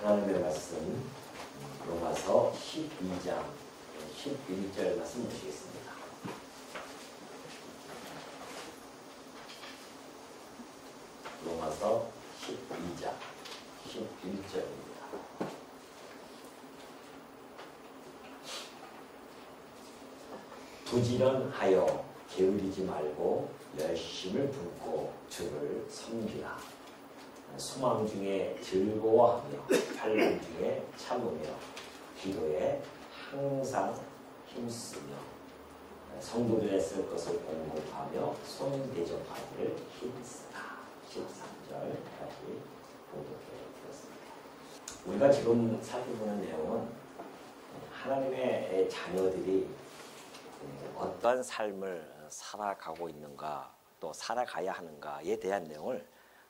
하나님의 말씀 로마서 12장 11절 말씀 보시겠습니다. 로마서 12장 11절입니다. 부지런하여 게으르지 말고 열심을 붓고 주를 섬기라. 소망 중에 즐거워하며 환난 중에 참으며 기도에 항상 힘쓰며 성도들의 쓸 것을 공급하며 손 대접하기를 힘쓰라. 13절까지 봉독해 드렸습니다. 우리가 지금 살펴보는 내용은 하나님의 자녀들이 어떤 삶을 살아가고 있는가, 또 살아가야 하는가에 대한 내용을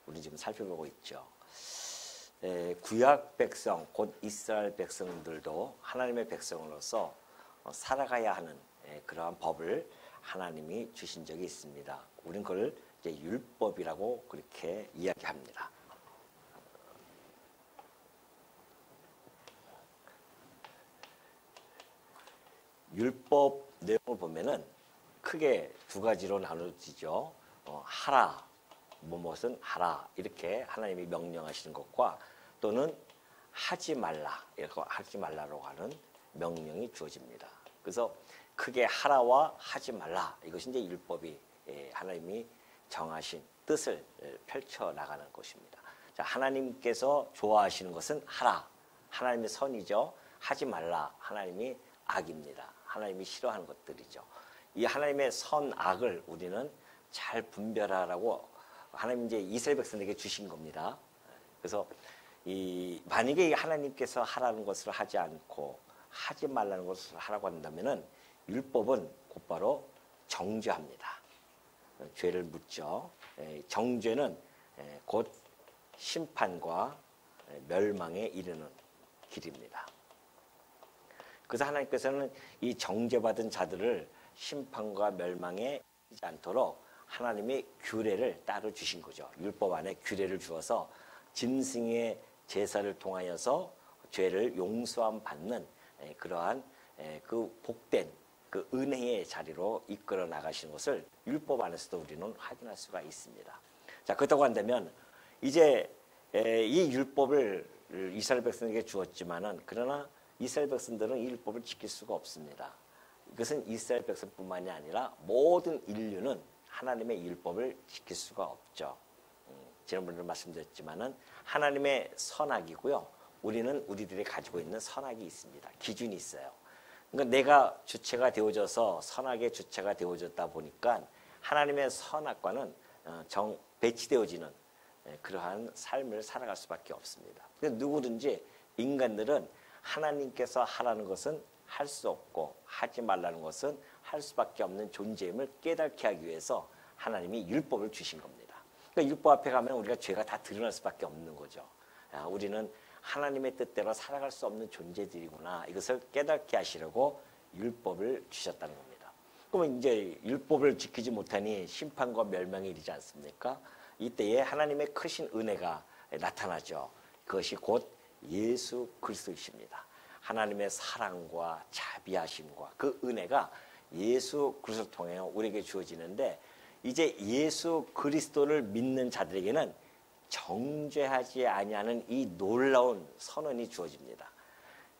우리 지금 살펴보고 있죠. 구약 백성, 곧 이스라엘 백성들도 하나님의 백성으로서 살아가야 하는 그러한 법을 하나님이 주신 적이 있습니다. 우리는 그걸 이제 율법이라고 그렇게 이야기합니다. 율법 내용을 보면은 크게 두 가지로 나눠지죠. 하라, 무엇은 하라, 이렇게 하나님이 명령하시는 것과 또는 하지 말라, 이렇게 하지 말라라고 하는 명령이 주어집니다. 그래서 크게 하라와 하지 말라, 이것이 이제 율법이 하나님이 정하신 뜻을 펼쳐 나가는 것입니다. 자, 하나님께서 좋아하시는 것은 하라, 하나님의 선이죠. 하지 말라, 하나님이 악입니다. 하나님이 싫어하는 것들이죠. 이 하나님의 선악을 우리는 잘 분별하라고 하나님 이제 이스라엘 백성에게 주신 겁니다. 그래서 만약에 하나님께서 하라는 것을 하지 않고 하지 말라는 것을 하라고 한다면은 율법은 곧바로 정죄합니다. 죄를 묻죠. 정죄는 곧 심판과 멸망에 이르는 길입니다. 그래서 하나님께서는 이 정죄받은 자들을 심판과 멸망에 이르지 않도록 하나님이 규례를 따로 주신 거죠. 율법 안에 규례를 주어서 짐승의 제사를 통하여서 죄를 용서함 받는 그러한 그 복된 그 은혜의 자리로 이끌어 나가시는 것을 율법 안에서도 우리는 확인할 수가 있습니다. 자, 그렇다고 한다면 이제 이 율법을 이스라엘 백성에게 주었지만은 그러나 이스라엘 백성들은 이 율법을 지킬 수가 없습니다. 이것은 이스라엘 백성뿐만이 아니라 모든 인류는 하나님의 율법을 지킬 수가 없죠. 지난번에도 말씀드렸지만은 하나님의 선악이고요. 우리는 우리들이 가지고 있는 선악이 있습니다. 기준이 있어요. 그러니까 내가 주체가 되어져서 선악의 주체가 되어졌다 보니까 하나님의 선악과는 배치되어지는 그러한 삶을 살아갈 수밖에 없습니다. 누구든지 인간들은 하나님께서 하라는 것은 할 수 없고 하지 말라는 것은 할 수밖에 없는 존재임을 깨닫게 하기 위해서 하나님이 율법을 주신 겁니다. 그러니까 율법 앞에 가면 우리가 죄가 다 드러날 수밖에 없는 거죠. 우리는 하나님의 뜻대로 살아갈 수 없는 존재들이구나, 이것을 깨닫게 하시려고 율법을 주셨다는 겁니다. 그러면 이제 율법을 지키지 못하니 심판과 멸망이 이르지 않습니까? 이때에 하나님의 크신 은혜가 나타나죠. 그것이 곧 예수 그리스도이십니다. 하나님의 사랑과 자비하심과 그 은혜가 예수 그리스도를 통해 우리에게 주어지는데, 이제 예수 그리스도를 믿는 자들에게는 정죄하지 아니하는 이 놀라운 선언이 주어집니다.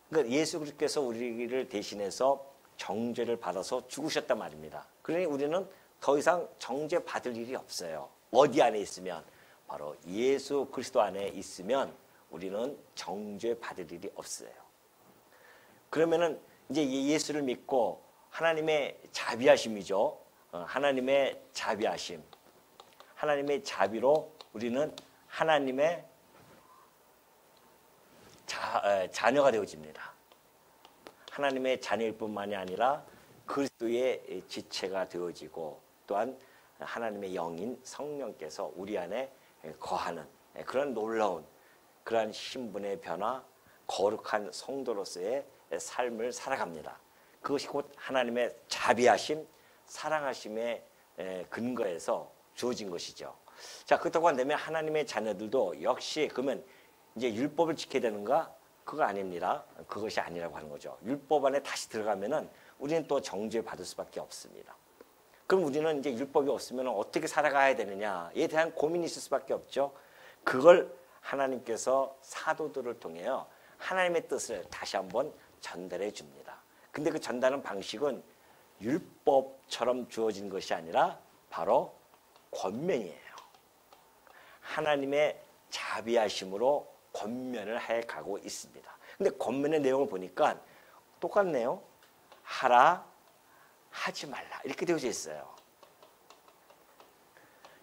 그러니까 예수 그리스도께서 우리를 대신해서 정죄를 받아서 죽으셨단 말입니다. 그러니 우리는 더 이상 정죄 받을 일이 없어요. 어디 안에 있으면, 바로 예수 그리스도 안에 있으면 우리는 정죄 받을 일이 없어요. 그러면은 이제 예수를 믿고 하나님의 자비하심이죠. 하나님의 자비하심, 하나님의 자비로 우리는 하나님의 자녀가 되어집니다. 하나님의 자녀일 뿐만이 아니라 그리스도의 지체가 되어지고, 또한 하나님의 영인 성령께서 우리 안에 거하는 그런 놀라운 그러한 신분의 변화, 거룩한 성도로서의 삶을 살아갑니다. 그것이 곧 하나님의 자비하심, 사랑하심의 근거에서 주어진 것이죠. 자, 그렇다고 한다면 하나님의 자녀들도 역시 그러면 이제 율법을 지켜야 되는가? 그거 아닙니다. 그것이 아니라고 하는 거죠. 율법 안에 다시 들어가면은 우리는 또 정죄 받을 수밖에 없습니다. 그럼 우리는 이제 율법이 없으면 어떻게 살아가야 되느냐에 대한 고민이 있을 수밖에 없죠. 그걸 하나님께서 사도들을 통해요. 하나님의 뜻을 다시 한번 전달해 줍니다. 근데 그 전달하는 방식은 율법처럼 주어진 것이 아니라 바로 권면이에요. 하나님의 자비하심으로 권면을 해 가고 있습니다. 근데 권면의 내용을 보니까 똑같네요. 하라, 하지 말라 이렇게 되어져 있어요.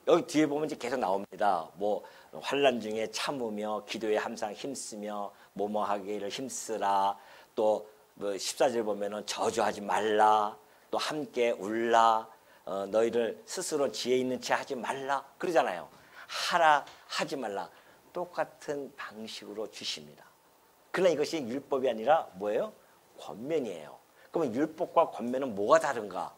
여기 뒤에 보면 이제 계속 나옵니다. 뭐 환난 중에 참으며 기도에 항상 힘쓰며 뭐뭐 하기를 힘쓰라. 또 뭐 14절 보면은 저주하지 말라. 또 함께 울라. 너희를 스스로 지혜 있는 채 하지 말라. 그러잖아요. 하라, 하지 말라. 똑같은 방식으로 주십니다. 그러나 이것이 율법이 아니라 뭐예요? 권면이에요. 그러면 율법과 권면은 뭐가 다른가?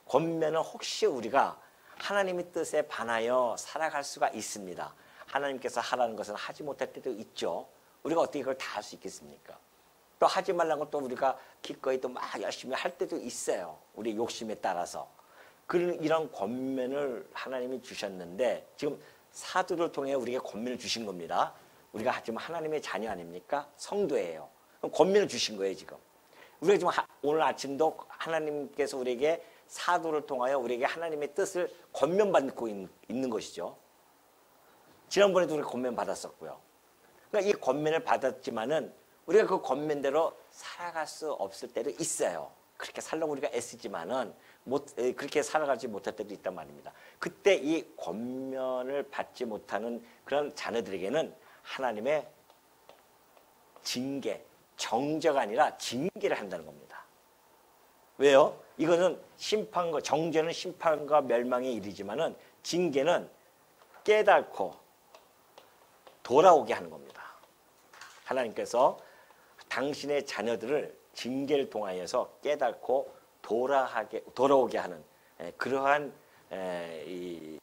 권면은 혹시 우리가 하나님의 뜻에 반하여 살아갈 수가 있습니다. 하나님께서 하라는 것은 하지 못할 때도 있죠. 우리가 어떻게 이걸 다 할 수 있겠습니까? 또 하지 말라는 것도 우리가 기꺼이 또 막 열심히 할 때도 있어요. 우리 욕심에 따라서. 이런 권면을 하나님이 주셨는데 지금 사도를 통해 우리에게 권면을 주신 겁니다. 우리가 지금 하나님의 자녀 아닙니까? 성도예요. 그럼 권면을 주신 거예요 지금. 우리가 지금 오늘 아침도 하나님께서 우리에게 사도를 통하여 우리에게 하나님의 뜻을 권면받고 있는 것이죠. 지난번에도 우리가 권면 받았었고요. 그러니까 이 권면을 받았지만은 우리가 그 권면대로 살아갈 수 없을 때도 있어요. 그렇게 살려고 우리가 애쓰지만은 그렇게 살아가지 못할 때도 있단 말입니다. 그때 이 권면을 받지 못하는 그런 자녀들에게는 하나님의 징계, 정죄가 아니라 징계를 한다는 겁니다. 왜요? 이거는 정죄는 심판과 멸망에 이르지만은 징계는 깨닫고 돌아오게 하는 겁니다. 하나님께서 당신의 자녀들을 징계를 통하여서 깨닫고 돌아오게 하는 그러한 이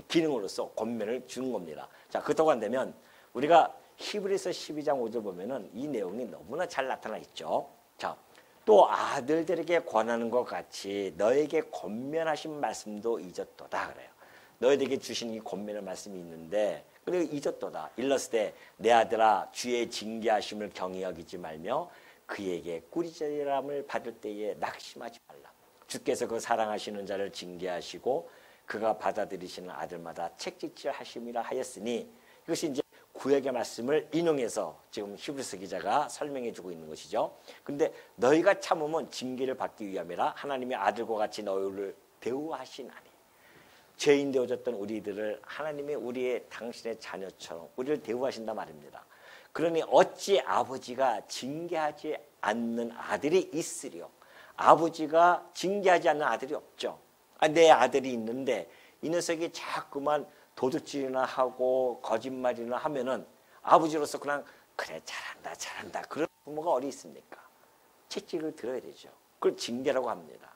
기능으로서 권면을 주는 겁니다. 자, 그렇다고 한다면 우리가 히브리서 12장 5절 보면은 이 내용이 너무나 잘 나타나 있죠. 자, 또 아들들에게 권하는 것 같이 너에게 권면하신 말씀도 잊었도다 그래요. 너희들에게 주신 이 권면의 말씀이 있는데 그리고 잊었도다. 일렀을 때 내 아들아 주의 징계하심을 경히 여기지 말며 그에게 꾸리절함을 받을 때에 낙심하지 말라. 주께서 그 사랑하시는 자를 징계하시고 그가 받아들이시는 아들마다 책짓질 하심이라 하였으니 이것이 이제 구약의 말씀을 인용해서 지금 히브리서 기자가 설명해 주고 있는 것이죠. 근데 너희가 참으면 징계를 받기 위함이라 하나님의 아들과 같이 너희를 대우하시나니. 죄인 되어졌던 우리들을 하나님이 우리의 당신의 자녀처럼 우리를 대우하신단 말입니다. 그러니 어찌 아버지가 징계하지 않는 아들이 있으리요. 아버지가 징계하지 않는 아들이 없죠. 내 아들이 있는데 이 녀석이 자꾸만 도둑질이나 하고 거짓말이나 하면은 아버지로서 그냥 그래 잘한다 그런 부모가 어디 있습니까? 채찍을 들어야 되죠. 그걸 징계라고 합니다.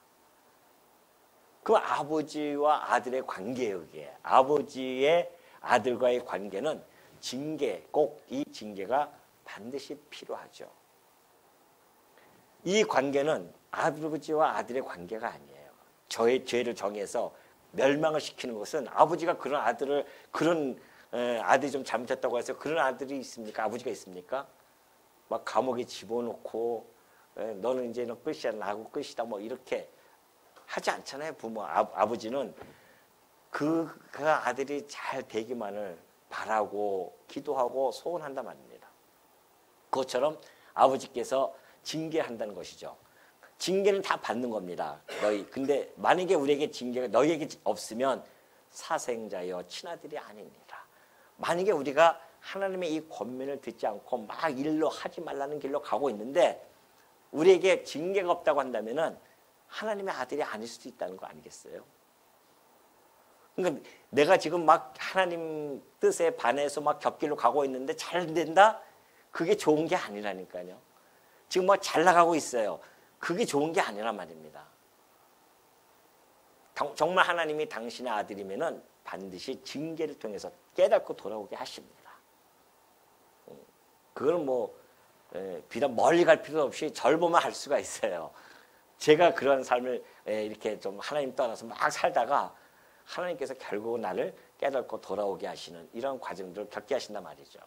그 아버지와 아들의 관계예요. 이게 아버지의 아들과의 관계는 징계, 꼭 이 징계가 반드시 필요하죠. 이 관계는 아버지와 아들의 관계가 아니에요. 저의 죄를 정해서 멸망을 시키는 것은 아버지가 그런 아들이 좀 잘못했다고 해서 그런 아들이 있습니까? 아버지가 있습니까? 막 감옥에 집어넣고 너는 이제 너 끝이야 나하고 끝이다 뭐 이렇게 하지 않잖아요. 아버지는 그 아들이 잘 되기만을 바라고 기도하고 소원한단 말입니다. 그것처럼 아버지께서 징계한다는 것이죠. 징계는 다 받는 겁니다. 근데 만약에 우리에게 징계가 너희에게 없으면 사생자여 친아들이 아닙니다. 만약에 우리가 하나님의 이 권면을 듣지 않고 막 일로 하지 말라는 길로 가고 있는데 우리에게 징계가 없다고 한다면은 하나님의 아들이 아닐 수도 있다는 거 아니겠어요? 그러니까 내가 지금 막 하나님 뜻에 반해서 막 곁길로 가고 있는데 잘 된다? 그게 좋은 게 아니라니까요. 지금 막 잘 나가고 있어요. 그게 좋은 게 아니란 말입니다. 정말 하나님이 당신의 아들이면은 반드시 징계를 통해서 깨닫고 돌아오게 하십니다. 그거는 뭐 비단 멀리 갈 필요 없이 절 보면 알 수가 있어요. 제가 그런 삶을 이렇게 좀 하나님 떠나서 막 살다가 하나님께서 결국 나를 깨닫고 돌아오게 하시는 이런 과정들을 겪게 하신단 말이죠.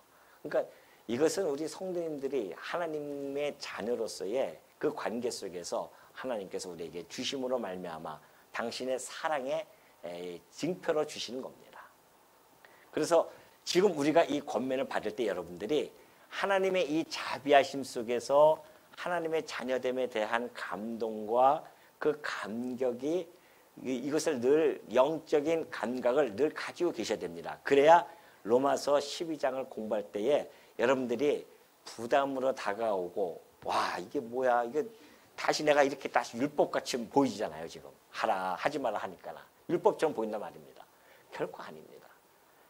그러니까 이것은 우리 성도님들이 하나님의 자녀로서의 그 관계 속에서 하나님께서 우리에게 주심으로 말미암아 당신의 사랑의 증표로 주시는 겁니다. 그래서 지금 우리가 이 권면을 받을 때 여러분들이 하나님의 이 자비하심 속에서 하나님의 자녀됨에 대한 감동과 그 감격이 이것을 늘 영적인 감각을 늘 가지고 계셔야 됩니다. 그래야 로마서 12장을 공부할 때에 여러분들이 부담으로 다가오고 와 이게 뭐야 이게 다시 내가 이렇게 다시 율법같이 보이잖아요. 지금 하라 하지 마라 하니까 율법처럼 보인단 말입니다. 결코 아닙니다.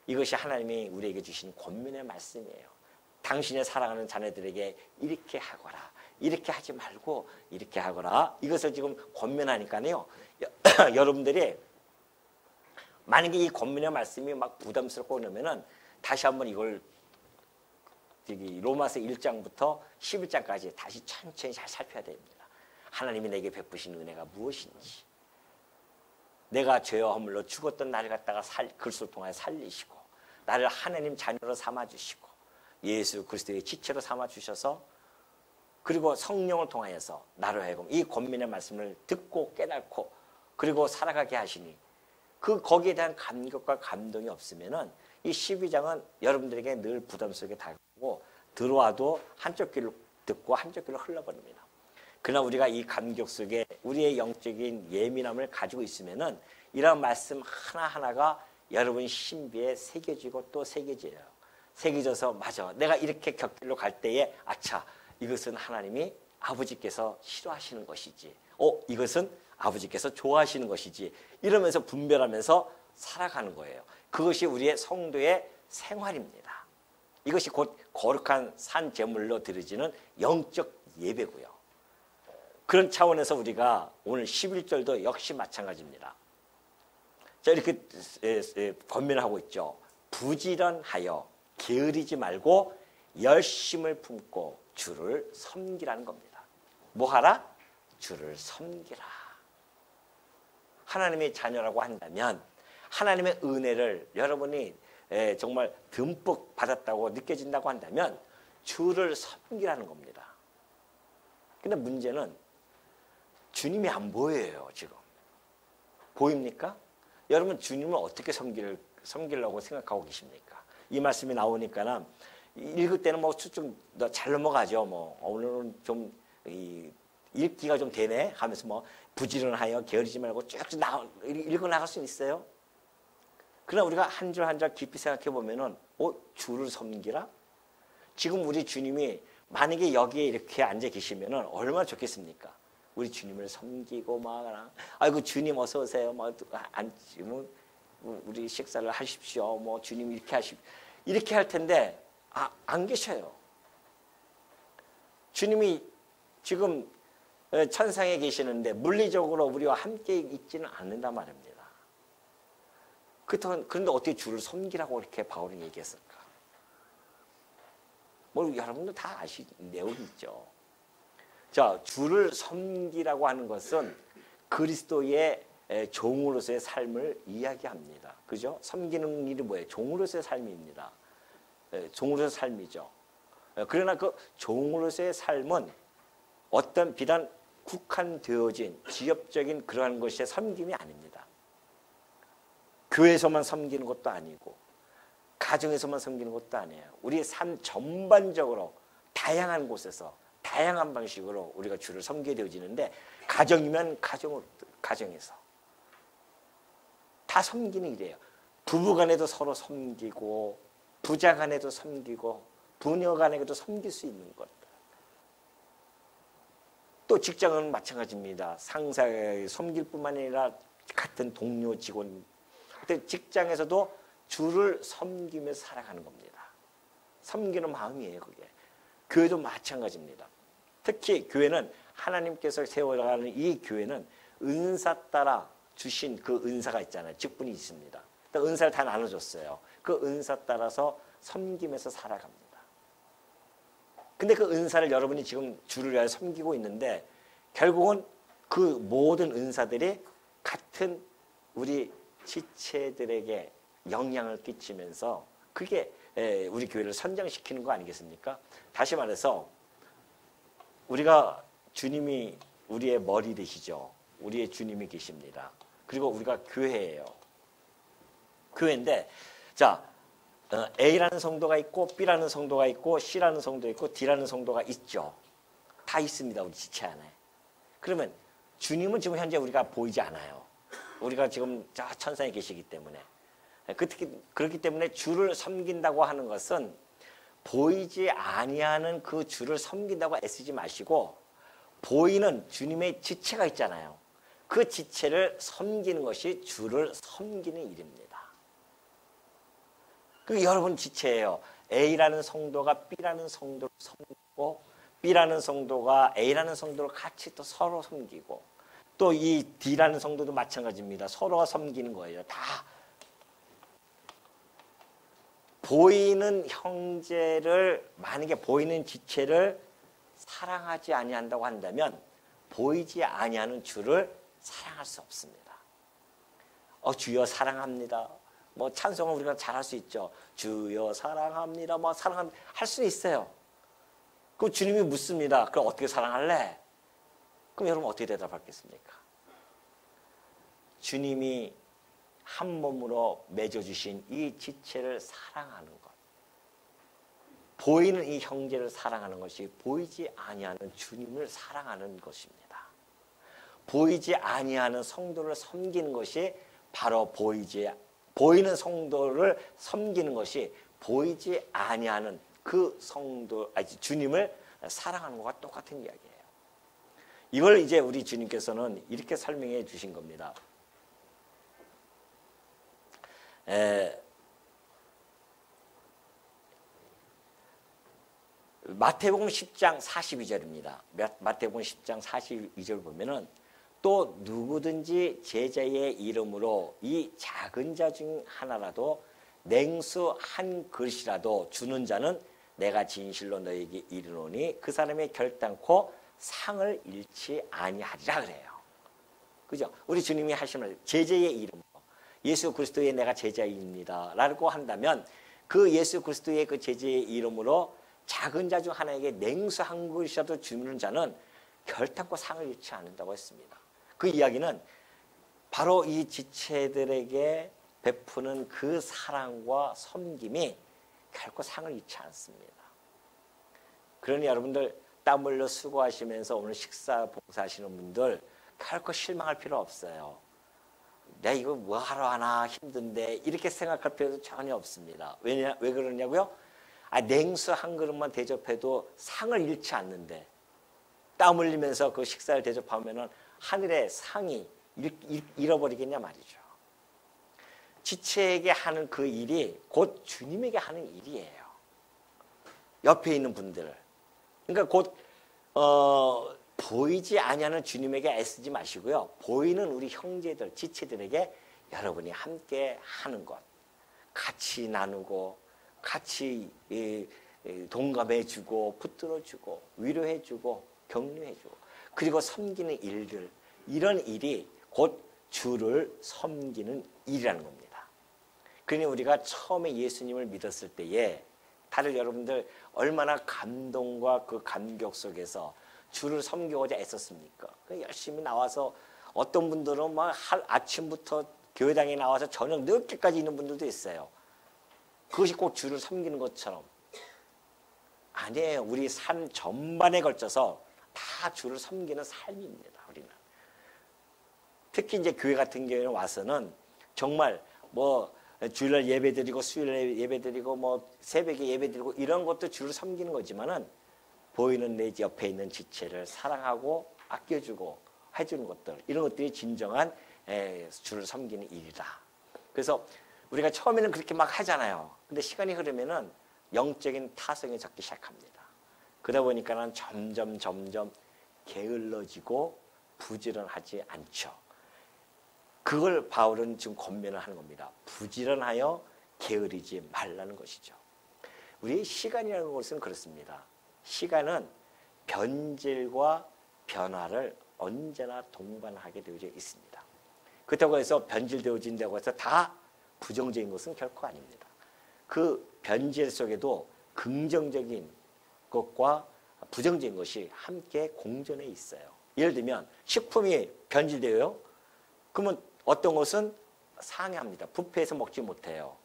이것이 하나님이 우리에게 주신 권면의 말씀이에요. 당신의 사랑하는 자녀들에게 이렇게 하거라. 이렇게 하지 말고 이렇게 하거라. 이것을 지금 권면하니까요. 여러분들이 만약에 이 권면의 말씀이 막 부담스럽고 그러면은 다시 한번 이걸 로마서 1장부터 11장까지 다시 천천히 잘 살펴야 됩니다. 하나님이 내게 베푸신 은혜가 무엇인지, 내가 죄와 허물로 죽었던 나를 갖다가 그리스도를 통하여 살리시고 나를 하나님 자녀로 삼아주시고 예수 그리스도의 지체로 삼아주셔서 그리고 성령을 통하여서 나로 하여금 이 권면의 말씀을 듣고 깨닫고 그리고 살아가게 하시니 거기에 대한 감격과 감동이 없으면은 이 12장은 여러분들에게 늘 부담 속에 다가오고 들어와도 한쪽 귀로 듣고 한쪽 귀로 흘러버립니다. 그러나 우리가 이 감격 속에 우리의 영적인 예민함을 가지고 있으면은 이런 말씀 하나하나가 여러분 신비에 새겨지고 또 새겨져요. 새겨져서 맞아. 내가 이렇게 곁길로 갈 때에 아차 이것은 하나님이 아버지께서 싫어하시는 것이지. 이것은 아버지께서 좋아하시는 것이지. 이러면서 분별하면서 살아가는 거예요. 그것이 우리의 성도의 생활입니다. 이것이 곧 거룩한 산 제물로 드려지는 영적 예배고요. 그런 차원에서 우리가 오늘 11절도 역시 마찬가지입니다. 자, 이렇게 권면을 하고 있죠. 부지런하여 게으르지 말고 열심을 품고 주를 섬기라는 겁니다. 뭐 하라? 주를 섬기라. 하나님의 자녀라고 한다면 하나님의 은혜를 여러분이 정말 듬뿍 받았다고 느껴진다고 한다면 주를 섬기라는 겁니다. 근데 문제는 주님이 안 보여요. 지금 보입니까? 여러분 주님을 어떻게 섬기려고 생각하고 계십니까? 이 말씀이 나오니까 읽을 때는 뭐 좀 잘 넘어가죠. 뭐 오늘은 좀 읽기가 좀 되네 하면서 뭐 부지런하여 게으르지 말고 쭉 읽어 나갈 수 있어요. 그러나 우리가 한 줄 한 줄 깊이 생각해 보면은 주를 섬기라? 지금 우리 주님이 만약에 여기에 이렇게 앉아 계시면은 얼마나 좋겠습니까? 우리 주님을 섬기고 막 아이고 주님 어서 오세요. 우리 식사를 하십시오. 뭐 주님 이렇게 할 텐데 안 계셔요. 주님이 지금 천상에 계시는데 물리적으로 우리와 함께 있지는 않는단 말입니다. 그런데 어떻게 주를 섬기라고 이렇게 바울이 얘기했을까? 뭐 여러분도 다 아시는 내용이 있죠. 자, 주를 섬기라고 하는 것은 그리스도의 종으로서의 삶을 이야기합니다. 그죠? 섬기는 일이 뭐예요? 종으로서의 삶입니다. 종으로서의 삶이죠. 그러나 그 종으로서의 삶은 어떤 비단 국한되어진 지역적인 그러한 것의 섬김이 아닙니다. 교회에서만 섬기는 것도 아니고 가정에서만 섬기는 것도 아니에요. 우리의 삶 전반적으로 다양한 곳에서 다양한 방식으로 우리가 주를 섬기게 되어지는데 가정이면 가정에서 다 섬기는 일이에요. 부부간에도 서로 섬기고 부자간에도 섬기고 부녀간에도 섬길 수 있는 것. 또 직장은 마찬가지입니다. 상사에 섬길 뿐만 아니라 같은 동료 직원 직장에서도 주를 섬기면서 살아가는 겁니다. 섬기는 마음이에요. 그게. 교회도 마찬가지입니다. 특히 교회는 하나님께서 세워가는 이 교회는 은사 따라 주신 그 은사가 있잖아요. 직분이 있습니다. 은사를 다 나눠줬어요. 그 은사 따라서 섬기면서 살아갑니다. 근데 그 은사를 여러분이 지금 주를 위하여 섬기고 있는데 결국은 그 모든 은사들이 같은 우리 지체들에게 영향을 끼치면서 그게 우리 교회를 선정시키는 거 아니겠습니까? 다시 말해서 우리가 주님이 우리의 머리 되시죠. 우리의 주님이 계십니다. 그리고 우리가 교회예요. 교회인데 자 A라는 성도가 있고 B라는 성도가 있고 C라는 성도가 있고 D라는 성도가 있죠. 다 있습니다. 우리 지체 안에. 그러면 주님은 지금 현재 우리가 보이지 않아요. 우리가 지금 저 천상에 계시기 때문에. 그렇기 때문에 주를 섬긴다고 하는 것은 보이지 아니하는 그 주를 섬긴다고 애쓰지 마시고 보이는 주님의 지체가 있잖아요. 그 지체를 섬기는 것이 주를 섬기는 일입니다. 그 여러분 지체예요. A라는 성도가 B라는 성도를 섬기고 B라는 성도가 A라는 성도를 같이 또 서로 섬기고 또 이 D라는 성도도 마찬가지입니다. 서로가 섬기는 거예요. 다 보이는 형제를 만약에 보이는 지체를 사랑하지 아니한다고 한다면 보이지 아니하는 주를 사랑할 수 없습니다. 주여 사랑합니다. 뭐 찬송은 우리가 잘할 수 있죠. 주여 사랑합니다. 뭐 사랑합니다. 할 수 있어요. 그럼 주님이 묻습니다. 그럼 어떻게 사랑할래? 그럼 여러분 어떻게 대답하겠습니까? 주님이 한 몸으로 맺어주신 이 지체를 사랑하는 것. 보이는 이 형제를 사랑하는 것이 보이지 아니하는 주님을 사랑하는 것입니다. 보이지 아니하는 성도를 섬기는 것이 바로 보이는 성도를 섬기는 것이 보이지 아니하는 그 주님을 사랑하는 것과 똑같은 이야기예요. 이걸 이제 우리 주님께서는 이렇게 설명해 주신 겁니다. 마태복음 10장 42절입니다. 마태복음 10장 42절 보면은 또 누구든지 제자의 이름으로 이 작은 자 중 하나라도 냉수 한 그릇이라도 주는 자는 내가 진실로 너에게 이르노니 그 사람의 결단코 상을 잃지 아니하리라 그래요. 그죠? 우리 주님이 하시는 제자의 이름으로 예수 그리스도의 내가 제자입니다 라고 한다면 그 예수 그리스도의 그 제자의 이름으로 작은 자 중 하나에게 냉수 한 그릇이라도 주는 자는 결단코 상을 잃지 않는다고 했습니다. 그 이야기는 바로 이 지체들에게 베푸는 그 사랑과 섬김이 결코 상을 잃지 않습니다. 그러니 여러분들 땀 흘려 수고하시면서 오늘 식사 봉사하시는 분들 결코 실망할 필요 없어요. 내가 이거 뭐 하러 하나 힘든데 이렇게 생각할 필요도 전혀 없습니다. 왜 그러냐고요? 냉수 한 그릇만 대접해도 상을 잃지 않는데 땀 흘리면서 그 식사를 대접하면은 하늘의 상이 잃어버리겠냐 말이죠. 지체에게 하는 그 일이 곧 주님에게 하는 일이에요. 옆에 있는 분들. 그러니까 곧 보이지 아니하는 주님에게 애쓰지 마시고요. 보이는 우리 형제들, 지체들에게 여러분이 함께 하는 것. 같이 나누고 같이 동감해주고 붙들어주고 위로해주고 격려해주고 그리고 섬기는 일들 이런 일이 곧 주를 섬기는 일이라는 겁니다. 그러니 우리가 처음에 예수님을 믿었을 때에 다들 여러분들 얼마나 감동과 그 감격 속에서 주를 섬기고자 애썼습니까? 열심히 나와서 어떤 분들은 막 아침부터 교회당에 나와서 저녁 늦게까지 있는 분들도 있어요. 그것이 꼭 주를 섬기는 것처럼 아니에요. 우리 삶 전반에 걸쳐서 다 주를 섬기는 삶입니다. 우리는 특히 이제 교회 같은 경우에 와서는 정말 뭐 주일날 예배드리고 수요일날 예배드리고 뭐 새벽에 예배드리고 이런 것도 주를 섬기는 거지만은 보이는 내 옆에 있는 지체를 사랑하고 아껴주고 해주는 것들 이런 것들이 진정한 주를 섬기는 일이다. 그래서 우리가 처음에는 그렇게 막 하잖아요. 근데 시간이 흐르면은 영적인 타성이 적기 시작합니다. 그러다 보니까는 점점 게을러지고 부지런하지 않죠. 그걸 바울은 지금 권면을 하는 겁니다. 부지런하여 게으르지 말라는 것이죠. 우리 시간이라는 것은 그렇습니다. 시간은 변질과 변화를 언제나 동반하게 되어져 있습니다. 그렇다고 해서 변질되어진다고 해서 다 부정적인 것은 결코 아닙니다. 그 변질 속에도 긍정적인 것과 부정적인 것이 함께 공존해 있어요. 예를 들면 식품이 변질돼요. 그러면 어떤 것은 상해합니다. 부패해서 먹지 못해요.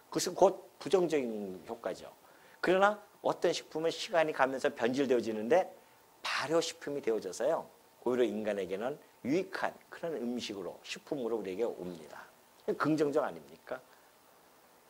그것은 곧 부정적인 효과죠. 그러나 어떤 식품은 시간이 가면서 변질되어지는데 발효식품이 되어져서요. 오히려 인간에게는 유익한 그런 음식으로 식품으로 우리에게 옵니다. 긍정적 아닙니까?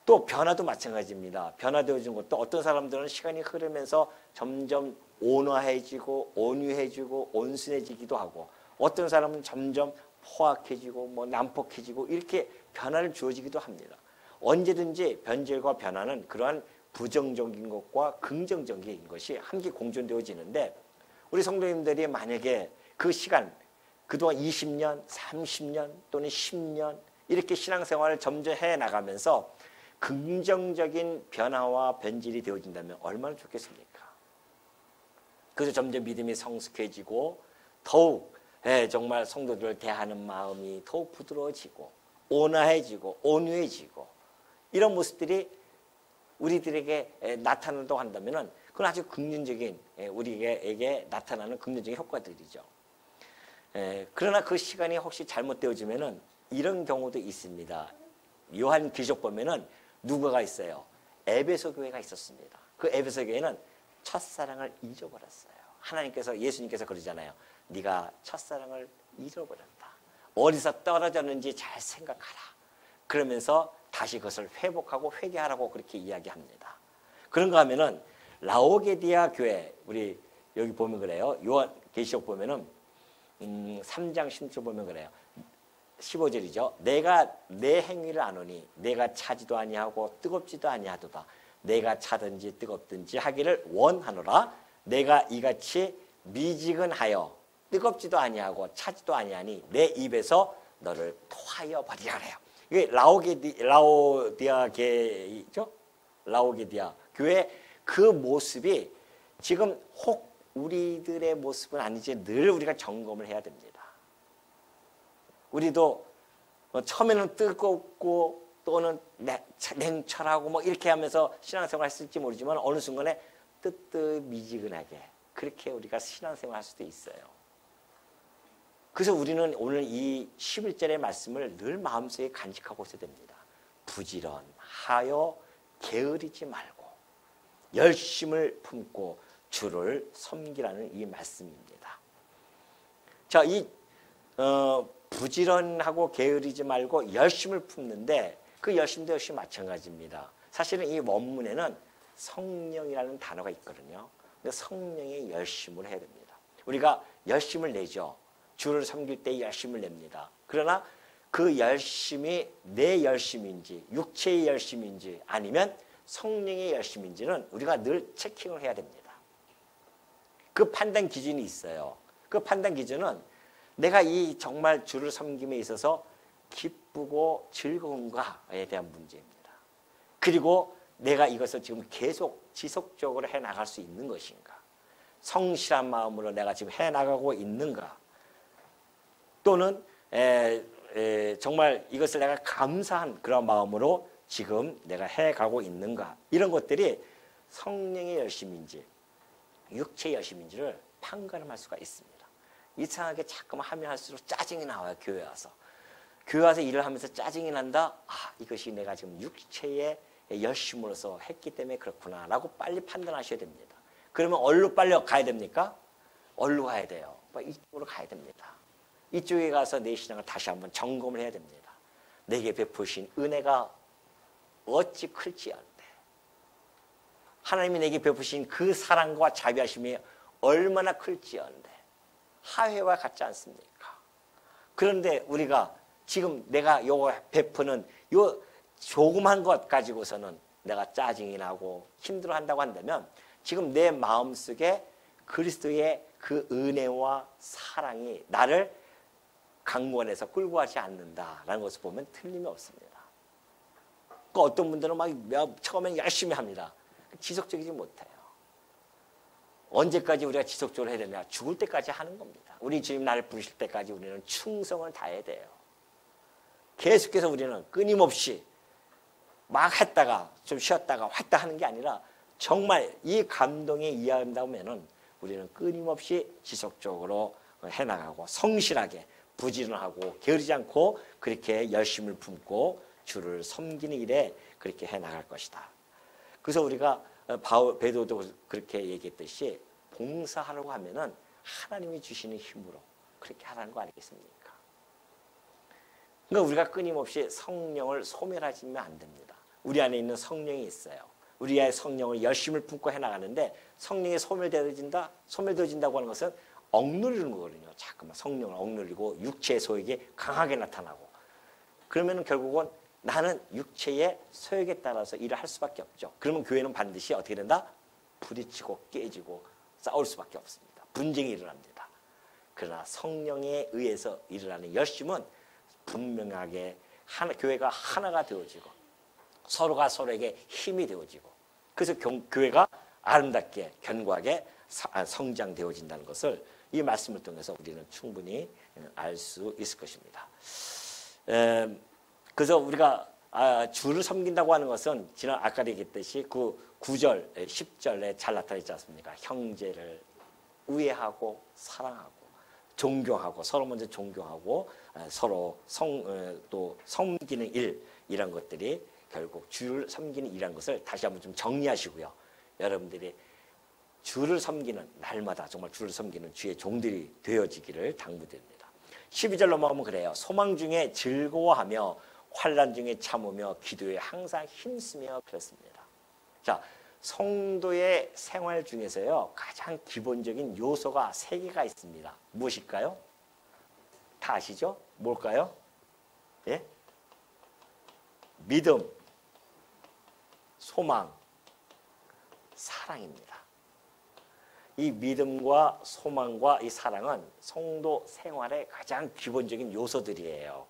또 변화도 마찬가지입니다. 변화되어진 것도 어떤 사람들은 시간이 흐르면서 점점 온화해지고 온유해지고 온순해지기도 하고 어떤 사람은 점점 포악해지고 뭐 난폭해지고 이렇게 변화를 주어지기도 합니다. 언제든지 변질과 변화는 그러한 부정적인 것과 긍정적인 것이 함께 공존되어지는데 우리 성도님들이 만약에 그 시간 그동안 20년, 30년 또는 10년 이렇게 신앙생활을 점점 해나가면서 긍정적인 변화와 변질이 되어진다면 얼마나 좋겠습니까? 그래서 점점 믿음이 성숙해지고 더욱 정말 성도들을 대하는 마음이 더욱 부드러워지고 온화해지고 온유해지고 이런 모습들이 우리들에게 나타난다고 한다면 그건 아주 긍정적인 우리에게 나타나는 긍정적인 효과들이죠. 그러나 그 시간이 혹시 잘못되어지면 이런 경우도 있습니다. 요한 기적 보면은 누가가 있어요. 에베소 교회가 있었습니다. 그 에베소 교회는 첫사랑을 잊어버렸어요. 하나님께서 예수님께서 그러잖아요. 네가 첫사랑을 잊어버렸다. 어디서 떨어졌는지 잘 생각하라. 그러면서 다시 그것을 회복하고 회개하라고 그렇게 이야기합니다. 그런가 하면은 라오게디아 교회 우리 여기 보면 그래요. 요한 계시록 보면은 3장 10절 보면 그래요. 15절이죠. 내가 내 행위를 아노니 내가 차지도 아니하고 뜨겁지도 아니하도다. 내가 차든지 뜨겁든지 하기를 원하노라. 내가 이같이 미지근하여 뜨겁지도 아니하고 차지도 아니하니 내 입에서 너를 토하여 버리라 그래요. 이게 라오디아 교회죠. 라오게디아 교회 그 모습이 지금 혹 우리들의 모습은 아니지 늘 우리가 점검을 해야 됩니다. 우리도 처음에는 뜨겁고 또는 냉철하고 뭐 이렇게 하면서 신앙생활 했을지 모르지만 어느 순간에 뜨뜻미지근하게 그렇게 우리가 신앙생활 할 수도 있어요. 그래서 우리는 오늘 이 11절의 말씀을 늘 마음속에 간직하고 있어야 됩니다. 부지런하여 게으르지 말고 열심을 품고 주를 섬기라는 이 말씀입니다. 자, 이 부지런하고 게으르지 말고 열심을 품는데 그 열심도 역시 마찬가지입니다. 사실은 이 원문에는 성령이라는 단어가 있거든요. 근데 성령의 열심을 해야 됩니다. 우리가 열심을 내죠. 주를 섬길 때 열심을 냅니다. 그러나 그 열심이 내 열심인지 육체의 열심인지 아니면 성령의 열심인지는 우리가 늘 체킹을 해야 됩니다. 그 판단 기준이 있어요. 그 판단 기준은 내가 이 정말 주를 섬김에 있어서 기쁘고 즐거운가에 대한 문제입니다. 그리고 내가 이것을 지금 계속 지속적으로 해나갈 수 있는 것인가? 성실한 마음으로 내가 지금 해나가고 있는가? 또는 정말 이것을 내가 감사한 그런 마음으로 지금 내가 해가고 있는가? 이런 것들이 성령의 열심인지 육체의 열심인지를 판가름할 수가 있습니다. 이상하게 자꾸만 하면 할수록 짜증이 나와요. 교회 와서. 교회 와서 일을 하면서 짜증이 난다. 아, 이것이 내가 지금 육체의 열심으로서 했기 때문에 그렇구나 라고 빨리 판단하셔야 됩니다. 그러면 어디로 빨리 가야 됩니까? 어디로 가야 돼요? 이쪽으로 가야 됩니다. 이쪽에 가서 내 신앙을 다시 한번 점검을 해야 됩니다. 내게 베푸신 은혜가 어찌 클지언데 하나님이 내게 베푸신 그 사랑과 자비하심이 얼마나 클지언데 하회와 같지 않습니까? 그런데 우리가 지금 내가 요 베푸는 요 조그만 것 가지고서는 내가 짜증이 나고 힘들어한다고 한다면 지금 내 마음속에 그리스도의 그 은혜와 사랑이 나를 강권해서 끌고 가지 않는다라는 것을 보면 틀림이 없습니다. 그 어떤 분들은 막 처음엔 열심히 합니다. 지속적이지 못해요. 언제까지 우리가 지속적으로 해야 되냐? 죽을 때까지 하는 겁니다. 우리 주님 나를 부르실 때까지 우리는 충성을 다해야 돼요. 계속해서 우리는 끊임없이 막 했다가 좀 쉬었다가 했다 하는 게 아니라 정말 이 감동에 이해한다면은 우리는 끊임없이 지속적으로 해나가고 성실하게 부지런하고 게으르지 않고 그렇게 열심을 품고 주를 섬기는 일에 그렇게 해나갈 것이다. 그래서 우리가 베드로도 그렇게 얘기했듯이 봉사하려고 하면은 하나님이 주시는 힘으로 그렇게 하라는 거 아니겠습니까? 그러니까 우리가 끊임없이 성령을 소멸하지면 안 됩니다. 우리 안에 있는 성령이 있어요. 우리의 성령을 열심을 품고 해나가는데 성령이 소멸되어진다고 하는 것은 억누르는 거거든요. 자꾸만 성령을 억누르고 육체의 소욕이 강하게 나타나고 그러면 결국은 나는 육체의 소욕에 따라서 일을 할 수밖에 없죠. 그러면 교회는 반드시 어떻게 된다? 부딪히고 깨지고 싸울 수밖에 없습니다. 분쟁이 일어납니다. 그러나 성령에 의해서 일어나는 열심은 분명하게 교회가 하나가 되어지고 서로가 서로에게 힘이 되어지고 그래서 교회가 아름답게 견고하게 성장되어진다는 것을 이 말씀을 통해서 우리는 충분히 알 수 있을 것입니다. 그래서 우리가 주를 섬긴다고 하는 것은 지난 아까 얘기했듯이 그 9절, 10절에 잘 나타나 있지 않습니까? 형제를 우애하고 사랑하고 존경하고 서로 먼저 존경하고 서로 또 섬기는 일 이런 것들이 결국 주를 섬기는 일이라는 것을 다시 한번 좀 정리하시고요. 여러분들이 주를 섬기는 날마다 정말 주를 섬기는 주의 종들이 되어지기를 당부드립니다. 12절 넘어가면 그래요. 소망 중에 즐거워하며 환난 중에 참으며 기도에 항상 힘쓰며 그렇습니다. 자, 성도의 생활 중에서요 가장 기본적인 요소가 3개가 있습니다. 무엇일까요? 다 아시죠? 뭘까요? 예? 믿음, 소망, 사랑입니다. 이 믿음과 소망과 이 사랑은 성도 생활의 가장 기본적인 요소들이에요.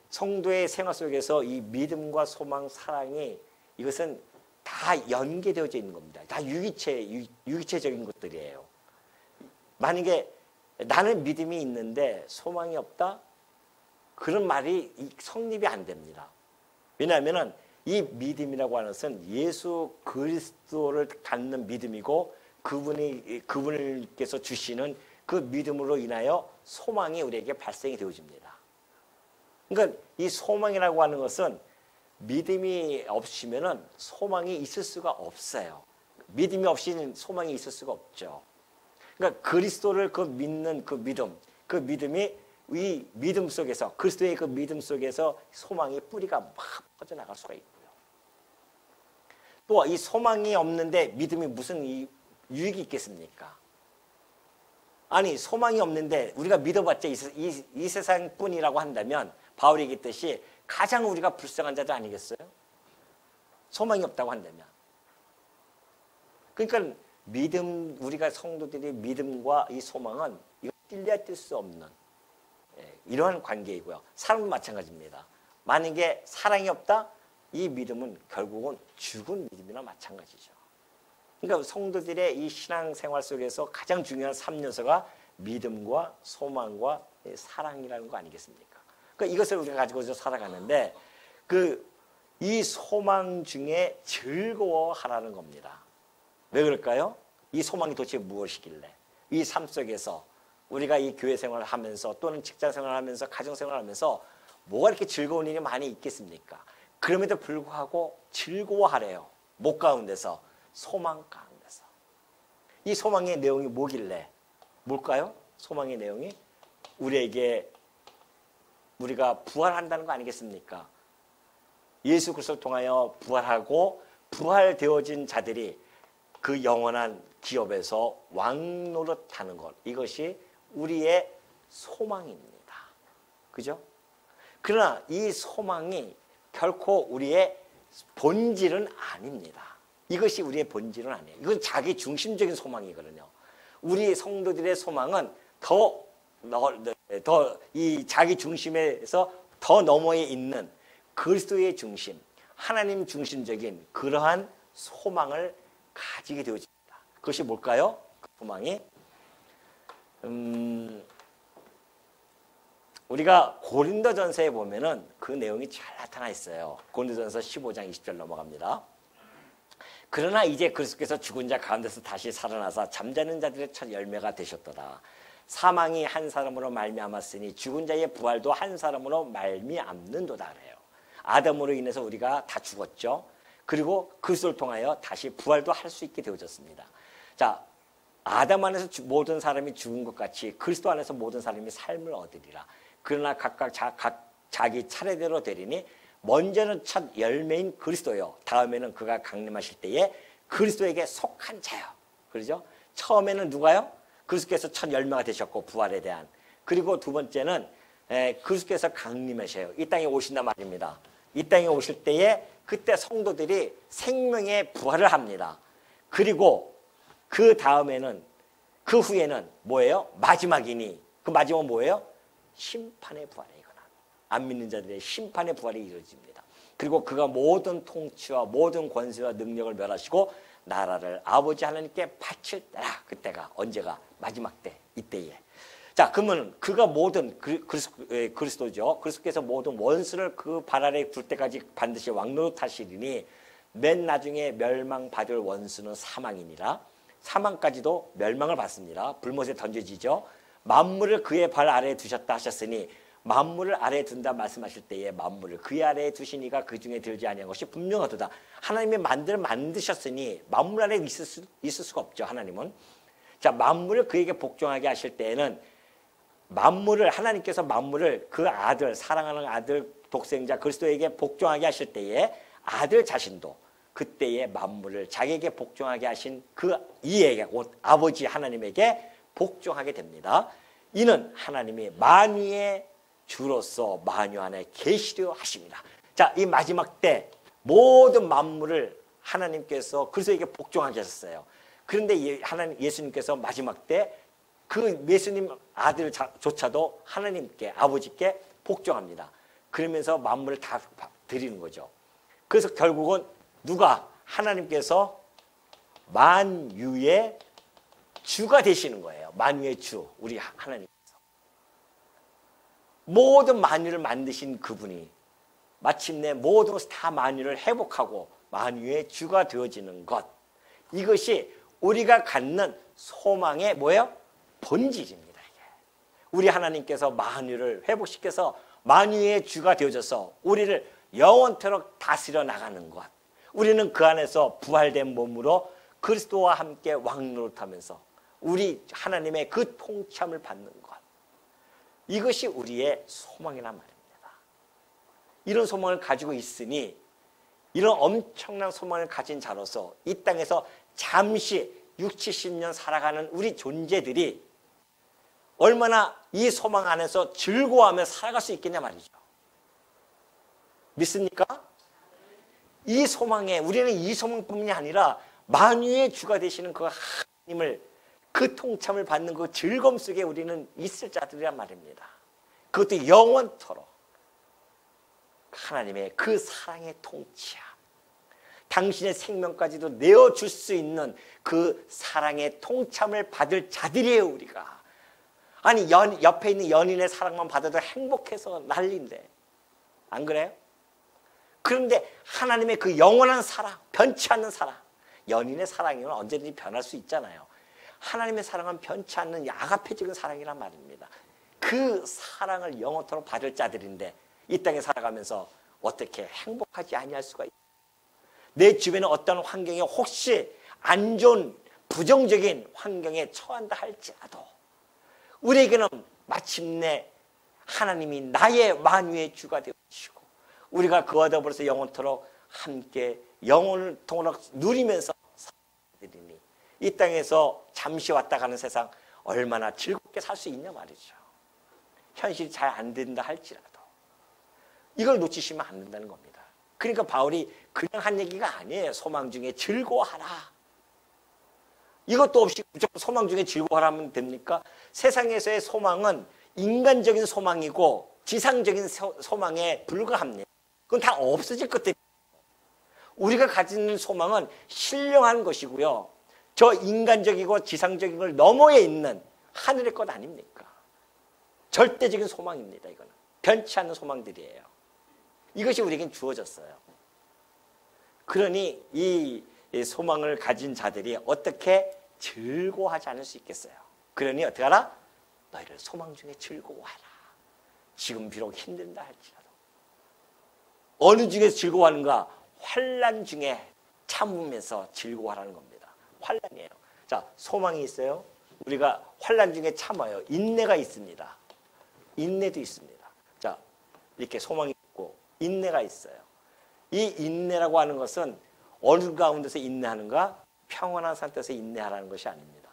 성도의 생활 속에서 이 믿음과 소망, 사랑이 이것은 다 연계되어져 있는 겁니다. 다 유기체적인 것들이에요. 만약에 나는 믿음이 있는데 소망이 없다? 그런 말이 성립이 안 됩니다. 왜냐하면 이 믿음이라고 하는 것은 예수 그리스도를 갖는 믿음이고 그분께서 주시는 그 믿음으로 인하여 소망이 우리에게 발생이 되어집니다. 그러니까 이 소망이라고 하는 것은 믿음이 없으면 소망이 있을 수가 없어요. 믿음이 없이는 소망이 있을 수가 없죠. 그러니까 그리스도를 믿는 그 믿음이 이 믿음 속에서 그리스도의 그 믿음 속에서 소망의 뿌리가 막 퍼져나갈 수가 있고요. 또 이 소망이 없는데 믿음이 무슨 유익이 있겠습니까? 아니 소망이 없는데 우리가 믿어봤자 이 세상뿐이라고 한다면 바울이 얘기했듯이 가장 우리가 불쌍한 자도 아니겠어요? 소망이 없다고 한다면. 그러니까 우리가 성도들의 믿음과 이 소망은 뗄래야 뗄 수 없는 이러한 관계이고요. 사랑도 마찬가지입니다. 만약에 사랑이 없다? 이 믿음은 결국은 죽은 믿음이나 마찬가지죠. 그러니까 성도들의 이 신앙생활 속에서 가장 중요한 3요소가 믿음과 소망과 사랑이라는 거 아니겠습니까? 그러니까 이것을 우리가 가지고서 살아가는데 이 소망 중에 즐거워하라는 겁니다. 왜 그럴까요? 이 소망이 도대체 무엇이길래 이 삶 속에서 우리가 이 교회 생활을 하면서 또는 직장 생활을 하면서 가정 생활을 하면서 뭐가 이렇게 즐거운 일이 많이 있겠습니까? 그럼에도 불구하고 즐거워하래요. 목 가운데서 소망 가운데서. 이 소망의 내용이 뭐길래? 뭘까요? 소망의 내용이 우리가 부활한다는 거 아니겠습니까? 예수 그리스도를 통하여 부활하고 부활되어진 자들이 그 영원한 기업에서 왕노릇하는 것. 이것이 우리의 소망입니다. 그죠? 그러나 이 소망이 결코 우리의 본질은 아닙니다. 이것이 우리의 본질은 아니에요. 이건 자기 중심적인 소망이거든요. 우리 성도들의 소망은 이 자기 중심에서 더 너머에 있는 그리스도의 중심, 하나님 중심적인 그러한 소망을 가지게 되어집니다. 그것이 뭘까요? 그 소망이 우리가 고린도전서에 보면은 그 내용이 잘 나타나 있어요. 고린도전서 15장 20절 넘어갑니다. 그러나 이제 그리스도께서 죽은 자 가운데서 다시 살아나사 잠자는 자들의 첫 열매가 되셨도다. 사망이 한 사람으로 말미암았으니 죽은 자의 부활도 한 사람으로 말미암는도다 그래요. 아담으로 인해서 우리가 다 죽었죠. 그리고 그리스도를 통하여 다시 부활도 할 수 있게 되어졌습니다. 자, 아담 안에서 모든 사람이 죽은 것 같이 그리스도 안에서 모든 사람이 삶을 얻으리라. 그러나 각각 자기 차례대로 되리니 먼저는 첫 열매인 그리스도요. 다음에는 그가 강림하실 때에 그리스도에게 속한 자요. 그러죠? 처음에는 누가요? 그리스도께서 첫 열매가 되셨고 부활에 대한. 그리고 두 번째는 그리스도께서 강림하셔요. 이 땅에 오신단 말입니다. 이 땅에 오실 때에 그때 성도들이 생명의 부활을 합니다. 그리고 그 다음에는 그 후에는 뭐예요? 마지막이니 그 마지막은 뭐예요? 심판의 부활이 이거나 안 믿는 자들의 심판의 부활이 이루어집니다. 그리고 그가 모든 통치와 모든 권세와 능력을 멸하시고 나라를 아버지 하나님께 바칠 때라. 그때가 언제가? 마지막 때, 이때에. 자, 그러면 그가 모든 그리스도죠. 그리스도께서 모든 원수를 그 발 아래 둘 때까지 반드시 왕노릇하시리니 맨 나중에 멸망받을 원수는 사망이니라. 사망까지도 멸망을 받습니다. 불못에 던져지죠. 만물을 그의 발 아래에 두셨다 하셨으니 만물을 아래에 둔다 말씀하실 때에 만물을 그의 아래에 두시니가 그 중에 들지 아니한 것이 분명하도다. 하나님이 만드셨으니 만물 아래에 있을 수가 없죠. 하나님은. 자, 만물을 그에게 복종하게 하실 때에는 만물을 하나님께서 만물을 그 아들 사랑하는 아들 독생자 그리스도에게 복종하게 하실 때에 아들 자신도 그때의 만물을 자기에게 복종하게 하신 그 이에게 곧 아버지 하나님에게 복종하게 됩니다. 이는 하나님이 만유의 주로서 만유 안에 계시려 하십니다. 자, 이 마지막 때 모든 만물을 하나님께서 그리스도에게 복종하게 하셨어요. 그런데 예수님께서 마지막 때 그 예수님 아들조차도 하나님께 아버지께 복종합니다. 그러면서 만물을 다 드리는 거죠. 그래서 결국은 누가 하나님께서 만유의 주가 되시는 거예요. 만유의 주, 우리 하나님께서. 모든 만유를 만드신 그분이 마침내 모든 것을 다 만유를 회복하고 만유의 주가 되어지는 것. 이것이 우리가 갖는 소망의 뭐예요? 본질입니다. 이게. 우리 하나님께서 만유를 회복시켜서 만유의 주가 되어져서 우리를 영원토록 다스려 나가는 것. 우리는 그 안에서 부활된 몸으로 그리스도와 함께 왕노릇하면서 우리 하나님의 그 통참을 받는 것. 이것이 우리의 소망이란 말입니다. 이런 소망을 가지고 있으니 이런 엄청난 소망을 가진 자로서 이 땅에서 잠시 60, 70년 살아가는 우리 존재들이 얼마나 이 소망 안에서 즐거워하며 살아갈 수 있겠냐 말이죠. 믿습니까? 이 소망에 우리는 이 소망뿐만이 아니라 만유의 주가 되시는 그 하나님을 그 통참을 받는 그 즐거움 속에 우리는 있을 자들이란 말입니다. 그것도 영원토록 하나님의 그 사랑의 통치야. 당신의 생명까지도 내어줄 수 있는 그 사랑의 통참을 받을 자들이에요. 우리가. 아니 옆에 있는 연인의 사랑만 받아도 행복해서 난리인데 안 그래요? 그런데 하나님의 그 영원한 사랑, 변치 않는 사랑, 연인의 사랑이면 언제든지 변할 수 있잖아요. 하나님의 사랑은 변치 않는 아가페적인 사랑이란 말입니다. 그 사랑을 영원토록 받을 자들인데 이 땅에 살아가면서 어떻게 행복하지 아니할 수가 있어요. 내 주변에 어떤 환경에 혹시 안 좋은 부정적인 환경에 처한다 할지라도 우리에게는 마침내 하나님이 나의 만유의 주가 되어주시고 우리가 그와 더불어서 영원토록 함께 영혼을 통으로 누리면서 살아가리니 이 땅에서 잠시 왔다 가는 세상 얼마나 즐겁게 살 수 있냐 말이죠. 현실이 잘 안 된다 할지라도 이걸 놓치시면 안 된다는 겁니다. 그러니까 바울이 그냥 한 얘기가 아니에요. 소망 중에 즐거워하라. 이것도 없이 무조건 소망 중에 즐거워하면 됩니까? 세상에서의 소망은 인간적인 소망이고 지상적인 소망에 불과합니다. 그건 다 없어질 것들입니다. 우리가 가지는 소망은 신령한 것이고요. 저 인간적이고 지상적인 걸 너머에 있는 하늘의 것 아닙니까? 절대적인 소망입니다. 이거는 변치 않는 소망들이에요. 이것이 우리에겐 주어졌어요. 그러니 이 소망을 가진 자들이 어떻게 즐거워하지 않을 수 있겠어요? 그러니 어떻게 하라? 너희를 소망 중에 즐거워하라. 지금 비록 힘든다 할지라도. 어느 중에서 즐거워하는가? 환난 중에 참으면서 즐거워하라는 겁니다. 환난이에요. 자, 소망이 있어요. 우리가 환난 중에 참아요. 인내가 있습니다. 인내도 있습니다. 자, 이렇게 소망이 있고 인내가 있어요. 이 인내라고 하는 것은 어느 가운데서 인내하는가? 평온한 상태에서 인내하라는 것이 아닙니다.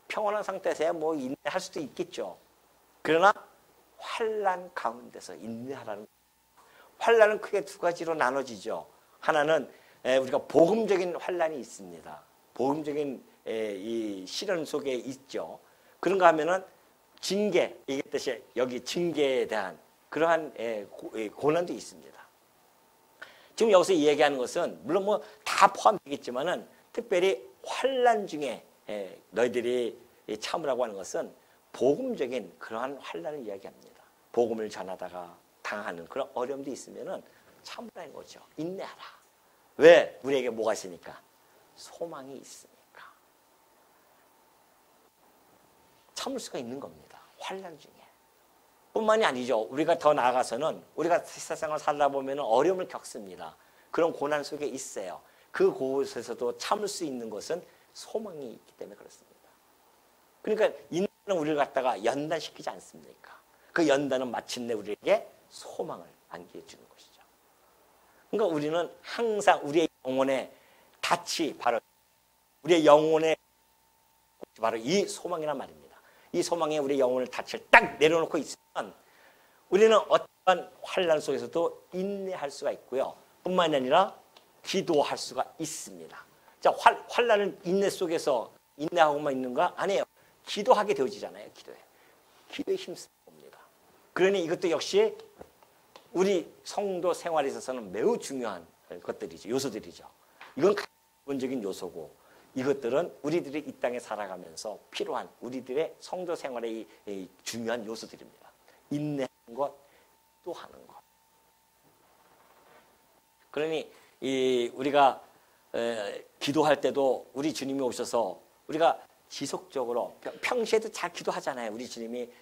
평온한 상태에서야 뭐 인내할 수도 있겠죠. 그러나 환난 가운데서 인내하라는 거예요. 환난은 크게 두 가지로 나눠지죠. 하나는 우리가 복음적인 환난이 있습니다. 복음적인 이 시련 속에 있죠. 그런가 하면은 징계, 이것이 여기 징계에 대한 그러한 고난도 있습니다. 지금 여기서 얘기하는 것은 물론 뭐 다 포함되겠지만은 특별히 환난 중에 너희들이 참으라고 하는 것은 복음적인 그러한 환난을 이야기합니다. 복음을 전하다가 당하는 그런 어려움도 있으면은 참으라는 거죠. 인내하라. 왜? 우리에게 뭐가 있으니까? 소망이 있으니까. 참을 수가 있는 겁니다. 환난 중에. 뿐만이 아니죠. 우리가 더 나아가서는 우리가 세상을 살다 보면 어려움을 겪습니다. 그런 고난 속에 있어요. 그 곳에서도 참을 수 있는 것은 소망이 있기 때문에 그렇습니다. 그러니까 인내는 우리를 갖다가 연단시키지 않습니까? 그 연단은 마침내 우리에게 소망을 안겨주는 것이죠. 그러니까 우리는 항상 우리의 영혼의 닻이 바로 우리의 영혼의 바로 이 소망이란 말입니다. 이 소망에 우리의 영혼을 닻을 딱 내려놓고 있으면 우리는 어떠한 환난 속에서도 인내할 수가 있고요. 뿐만이 아니라 기도할 수가 있습니다. 자, 환난은 인내 속에서 인내하고만 있는가? 아니에요. 기도하게 되어지잖아요. 기도에 힘쓰는 겁니다. 그러니 이것도 역시 우리 성도 생활에 있어서는 매우 중요한 것들이죠. 요소들이죠. 이건 기본적인 요소고 이것들은 우리들이 이 땅에 살아가면서 필요한 우리들의 성도 생활의 이 중요한 요소들입니다. 인내하는 것, 기도하는 것. 그러니 우리가 기도할 때도 우리 주님이 오셔서 우리가 지속적으로 평시에도 잘 기도하잖아요. 우리 주님이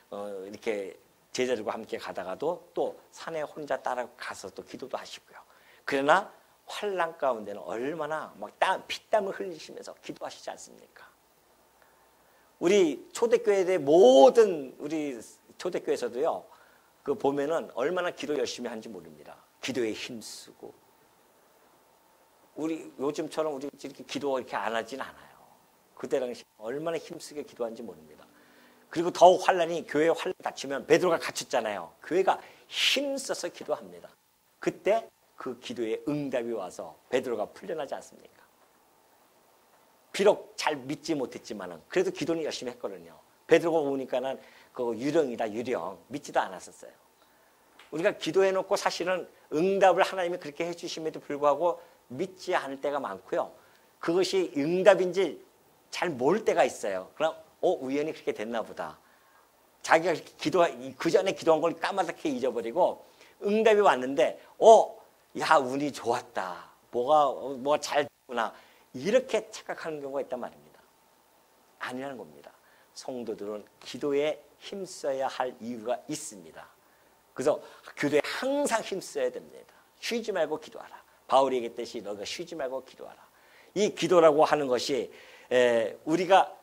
이렇게 제자들과 함께 가다가도 또 산에 혼자 따라가서 또 기도도 하시고요. 그러나 환난 가운데는 얼마나 막 피땀을 흘리시면서 기도하시지 않습니까? 우리 초대교회의 모든 우리 초대교회에서도요. 그 보면은 얼마나 기도 열심히 하는지 모릅니다. 기도에 힘쓰고 우리 요즘처럼 우리 이렇게 기도 이렇게 안 하진 않아요. 그때 당시 얼마나 힘쓰게 기도하는지 모릅니다. 그리고 더 환난이 교회에 환난 닥치면 베드로가 갇혔잖아요. 교회가 힘써서 기도합니다. 그때 그 기도에 응답이 와서 베드로가 풀려나지 않습니까? 비록 잘 믿지 못했지만은 그래도 기도는 열심히 했거든요. 베드로가 오니까는 그 유령이다 유령 믿지도 않았었어요. 우리가 기도해놓고 사실은 응답을 하나님이 그렇게 해주심에도 불구하고 믿지 않을 때가 많고요. 그것이 응답인지 잘 모를 때가 있어요. 그럼 우연히 그렇게 됐나 보다. 자기가 그 전에 기도한 걸 까맣게 잊어버리고 응답이 왔는데 야 운이 좋았다. 뭐가 잘 됐구나. 이렇게 착각하는 경우가 있단 말입니다. 아니라는 겁니다. 성도들은 기도에 힘써야 할 이유가 있습니다. 그래서 기도에 항상 힘써야 됩니다. 쉬지 말고 기도하라. 바울이 얘기했듯이 너가 쉬지 말고 기도하라. 이 기도라고 하는 것이 우리가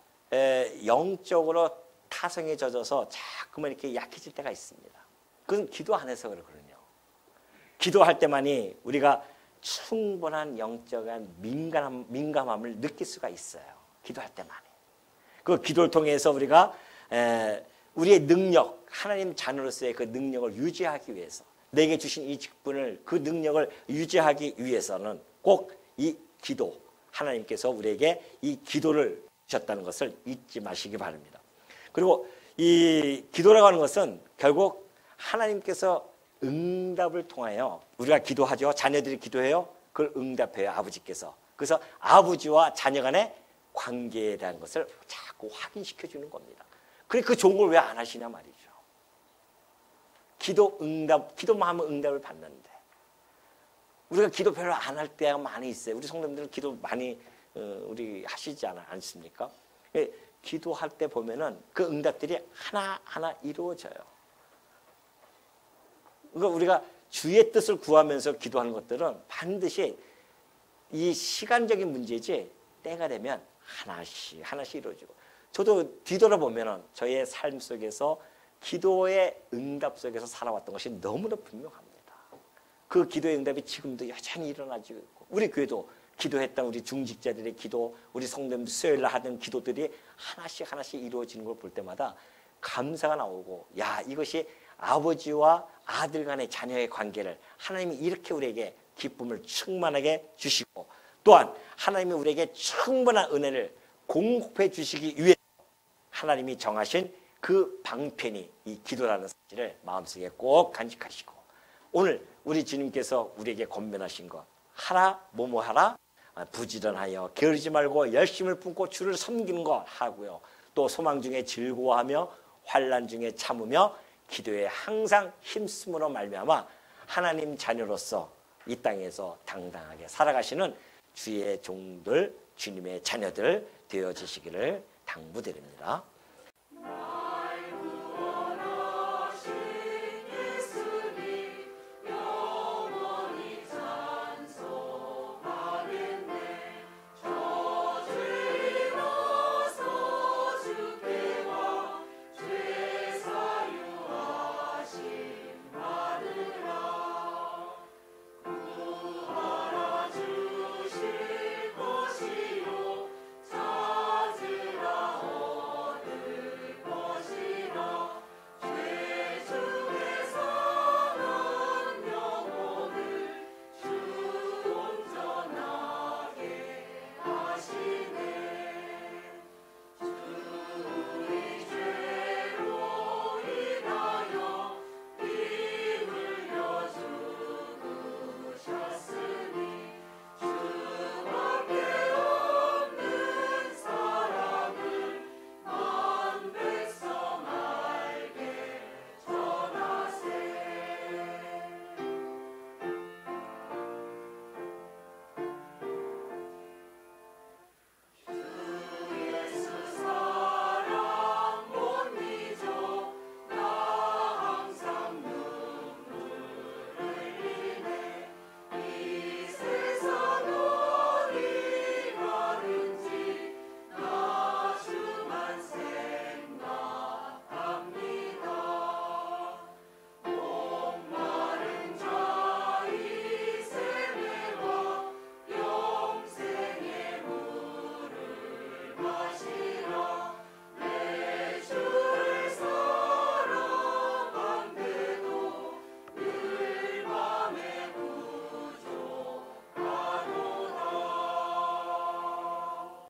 영적으로 타성에 젖어서 자꾸만 이렇게 약해질 때가 있습니다. 그건 기도 안 해서 그렇거든요. 기도할 때만이 우리가 충분한 영적인 민감함을 느낄 수가 있어요. 기도할 때만이. 그 기도를 통해서 우리가 우리의 능력, 하나님 자녀로서의 그 능력을 유지하기 위해서 내게 주신 이 직분을 그 능력을 유지하기 위해서는 꼭 이 기도, 하나님께서 우리에게 이 기도를 주셨다는 것을 잊지 마시기 바랍니다. 그리고 이 기도라고 하는 것은 결국 하나님께서 응답을 통하여 우리가 기도하죠. 자녀들이 기도해요. 그걸 응답해요. 아버지께서. 그래서 아버지와 자녀 간에 관계에 대한 것을 자꾸 확인시켜 주는 겁니다. 그래 그 좋은 걸 왜 안 하시냐 말이죠. 기도만 하면 응답을 받는데 우리가 기도 별로 안 할 때가 많이 있어요. 우리 성도님들은 기도 많이 우리 하시지 않습니까? 기도할 때 보면은 그 응답들이 하나하나 이루어져요. 그러니까 우리가 주의 뜻을 구하면서 기도하는 것들은 반드시 이 시간적인 문제지 때가 되면 하나씩 이루어지고 저도 뒤돌아보면은 저의 삶 속에서 기도의 응답 속에서 살아왔던 것이 너무나 분명합니다. 그 기도의 응답이 지금도 여전히 일어나지고 있고 우리 교회도 기도했던 우리 중직자들의 기도, 우리 성도님들 수요일날 하던 기도들이 하나씩 이루어지는 걸 볼 때마다 감사가 나오고 야 이것이 아버지와 아들 간의 자녀의 관계를 하나님이 이렇게 우리에게 기쁨을 충만하게 주시고 또한 하나님이 우리에게 충분한 은혜를 공급해 주시기 위해 하나님이 정하신 그 방편이 이 기도라는 사실을 마음속에 꼭 간직하시고 오늘 우리 주님께서 우리에게 권면하신 것 하라 뭐뭐 하라 부지런하여 게으르지 말고 열심을 품고 주를 섬기는 것 하고요. 또 소망 중에 즐거워하며 환난 중에 참으며 기도에 항상 힘쓰므로 말미암아 하나님 자녀로서 이 땅에서 당당하게 살아가시는 주의 종들 주님의 자녀들 되어지시기를 당부드립니다.